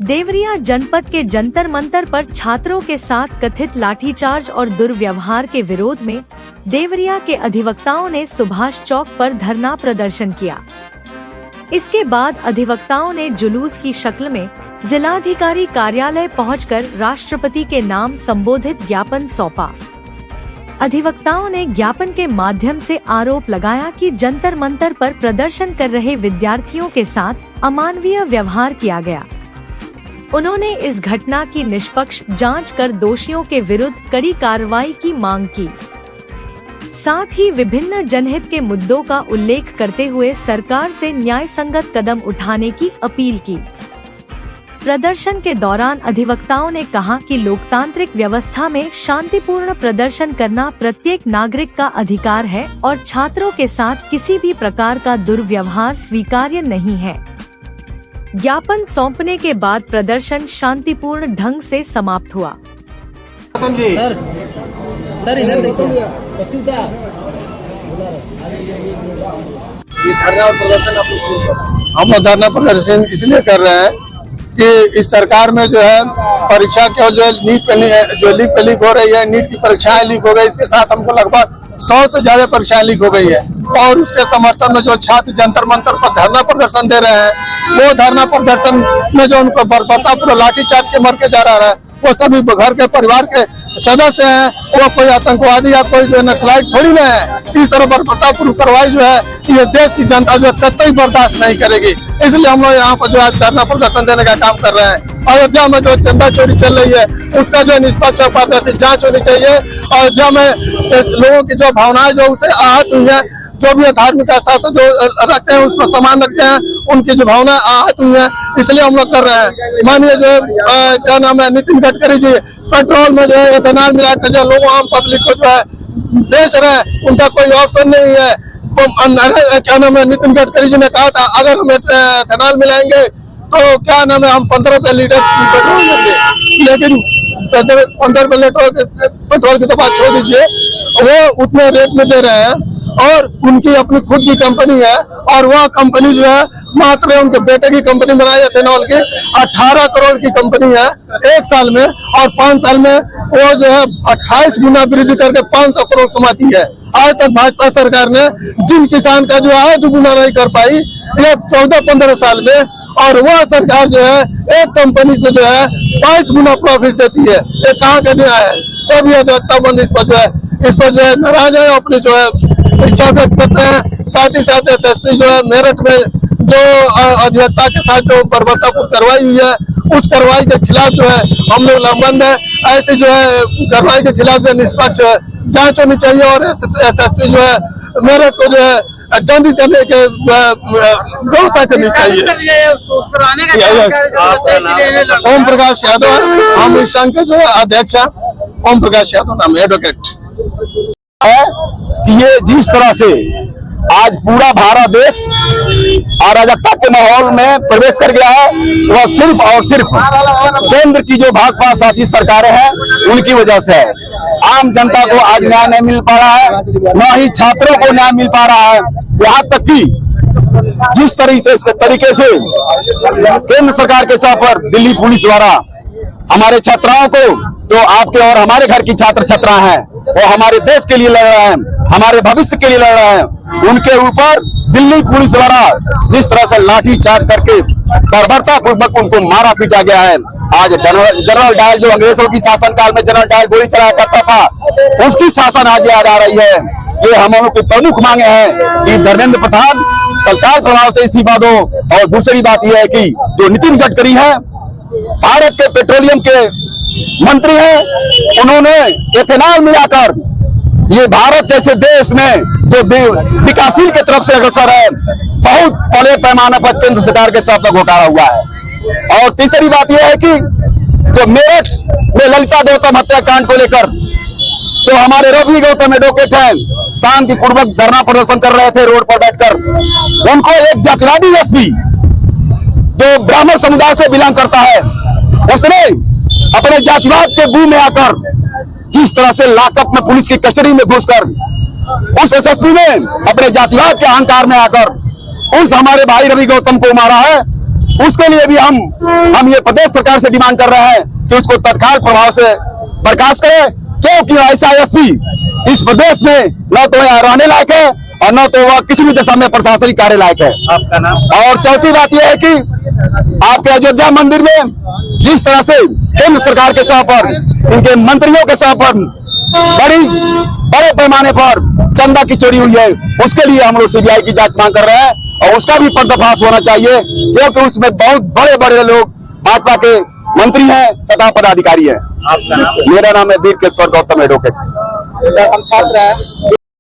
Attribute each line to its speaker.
Speaker 1: देवरिया जनपद के जंतर मंतर पर छात्रों के साथ कथित लाठीचार्ज और दुर्व्यवहार के विरोध में देवरिया के अधिवक्ताओं ने सुभाष चौक पर धरना प्रदर्शन किया। इसके बाद अधिवक्ताओं ने जुलूस की शक्ल में जिलाधिकारी कार्यालय पहुंचकर राष्ट्रपति के नाम संबोधित ज्ञापन सौंपा। अधिवक्ताओं ने ज्ञापन के माध्यम से आरोप लगाया कि जंतर मंतर पर प्रदर्शन कर रहे विद्यार्थियों के साथ अमानवीय व्यवहार किया गया। उन्होंने इस घटना की निष्पक्ष जांच कर दोषियों के विरुद्ध कड़ी कार्रवाई की मांग की। साथ ही विभिन्न जनहित के मुद्दों का उल्लेख करते हुए सरकार से न्याय संगत कदम उठाने की अपील की। प्रदर्शन के दौरान अधिवक्ताओं ने कहा कि लोकतांत्रिक व्यवस्था में शांतिपूर्ण प्रदर्शन करना प्रत्येक नागरिक का अधिकार है और छात्रों के साथ किसी भी प्रकार का दुर्व्यवहार स्वीकार्य नहीं है। ज्ञापन सौंपने के बाद प्रदर्शन शांतिपूर्ण ढंग से समाप्त हुआ।
Speaker 2: सर इधर देखो।
Speaker 3: हम धरना प्रदर्शन इसलिए कर रहे हैं कि इस सरकार में जो है परीक्षा के जो नीट लीक हो रही है, नीट की परीक्षाएं लीक हो गई। इसके साथ हमको लगभग 100 से ज्यादा परीक्षाएं लीक हो गई है और उसके समर्थन में जो छात्र जंतर मंतर पर धरना प्रदर्शन दे रहे हैं, वो धरना प्रदर्शन में जो उनको बर्बरतापूर्वक लाठीचार्ज के मर के जा रहा है, वो सभी घर के परिवार के सदस्य हैं। वो कोई आतंकवादी या कोई जो नक्सलाइट थोड़ी ना है। इस तरह बर्बरतापूर्वक कार्रवाई जो है ये देश की जनता जो कतई बर्दाश्त नहीं करेगी। इसलिए हम लोग यहाँ पर जो है धरना प्रदर्शन देने का काम कर रहे हैं। अयोध्या में जो चंदा चोरी चल रही है उसका जो निष्पक्ष और पारदर्शी जांच होनी चाहिए। अयोध्या में लोगों की जो भावनाएं जो उसे आहत हुई है, जो भी धार्मिक आस्था से जो रखते हैं उस पर सम्मान रखते हैं, उनकी जो भावना आहत हुई है, इसलिए हम लोग कर रहे हैं। माननीय जो क्या नाम है नितिन गडकरी जी पेट्रोल में जो है एथेनॉल मिलाकर जो लोगों आम पब्लिक को जो है बेच रहे हैं, उनका कोई ऑप्शन नहीं है। क्या नाम है नितिन गडकरी जी ने कहा था अगर हम एथेनॉल मिलाएंगे तो क्या नाम है हम 15 रुपए लीटर पेट्रोल देंगे, लेकिन 15 रुपए लीटर पेट्रोल की तो बात छोड़ दीजिए, वो उतने रेट में दे रहे हैं और उनकी अपनी खुद की कंपनी है और वह कंपनी जो है मात्र उनके बेटे की कंपनी बनाई एथेनॉल की 18 करोड़ की कंपनी है 1 साल में, और 5 साल में वो जो है 28 गुना वृद्धि करके 500 करोड़ कमाती है। आज तक भाजपा सरकार ने जिन किसान का जो है दुगुना नहीं कर पाई ये 14-15 साल में, और वह सरकार जो है एक कंपनी को जो है 22 गुना प्रॉफिट देती है। ये कहाँ का न्याय है? सब ये बंद इस पर जो है नाराज है, अपनी जो है इच्छा व्यक्त करते हैं। साथ ही साथ एसएसपी जो है मेरठ में जो अधिवक्ता के साथ जो बर्बरतापूर्वक कार्रवाई हुई है, उस कार्रवाई के खिलाफ जो है हम लोग लामबंद है। ऐसे जो है कार्रवाई के खिलाफ जो निष्पक्ष जांच होनी चाहिए और एसएसपी जो है मेरठ को जो है दंडित करने के व्यवस्था करनी चाहिए। ओम प्रकाश यादव, हम इस संघ के जो है अध्यक्ष है, ओम प्रकाश यादव नाम एडवोकेट
Speaker 4: है कि ये जिस तरह से आज पूरा भारत देश अराजकता के माहौल में प्रवेश कर गया है, वह सिर्फ और सिर्फ केंद्र की जो भाजपा शासित सरकारें हैं उनकी वजह से है। आम जनता को आज न्याय नहीं मिल पा रहा है, न ही छात्रों को न्याय मिल पा रहा है। यहाँ तक कि जिस तरीके से केंद्र सरकार के सर पर दिल्ली पुलिस द्वारा हमारे छात्राओं को, जो आपके और हमारे घर की छात्र छात्रा हैं, वो हमारे देश के लिए लड़ रहे हैं, हमारे भविष्य के लिए लड़ रहे हैं, उनके ऊपर दिल्ली पुलिस द्वारा जिस तरह से लाठी चार्ज करके बर्बरतापूर्वक उनको मारा पीटा गया है। आज जनरल डायल जो अंग्रेजों की शासन काल में जनरल डायल गोली चलाया करता था, उसकी शासन आज याद आ रही है। ये हम लोगों की प्रमुख मांगे हैं कि धर्मेंद्र प्रधान तत्काल प्रभाव से इस्तीफा दो, और दूसरी बात यह है कि जो नितिन गडकरी है भारत के पेट्रोलियम के मंत्री हैं, उन्होंने एथेनॉल मिलाकर ये भारत जैसे देश में जो विकासशील की तरफ से अग्रसर है, बहुत बड़े पैमाने पर केंद्र सरकार के साथ घोटाला हुआ है। और तीसरी बात यह है कि जो मेरठ में ललिता गौतम हत्याकांड को लेकर जो हमारे रवि गौतम एडवोकेट हैं शांतिपूर्वक धरना प्रदर्शन कर रहे थे रोड पर बैठकर, उनको एक जातिवादी एसपी जो ब्राह्मण समुदाय से बिलोंग करता है, उसने अपने जातिवाद के मुंह में आकर जिस तरह से लॉकअप में पुलिस की कस्टडी में घुसकर उस एसएसपी ने अपने जातिवाद के अहंकार में आकर उस हमारे भाई रवि गौतम को मारा है। उसके लिए भी हम ये प्रदेश सरकार से डिमांड कर रहे हैं कि उसको तत्काल प्रभाव से बर्खास्त करे, क्योंकि ऐसा एसपी इस प्रदेश में न तो यहाँ रहने लायक है और न तो वह किसी भी दिशा में प्रशासनिक कार्य लायक है।
Speaker 2: आपका नाम?
Speaker 4: और चौथी बात यह है कि आपके अयोध्या मंदिर में जिस तरह से केंद्र सरकार के सह पर, इनके मंत्रियों के सह पर बड़े पैमाने पर चंदा की चोरी हुई है, उसके लिए हम लोग सीबीआई की जांच मांग कर रहे हैं और उसका भी पर्दाफाश होना चाहिए, क्योंकि उसमें बहुत बड़े बड़े लोग भाजपा के मंत्री हैं तथा पदाधिकारी हैं।
Speaker 2: आपका नाम?
Speaker 4: मेरा नाम है वीर केशवर गौतम एडवोकेट।
Speaker 3: हम छात्र हैं।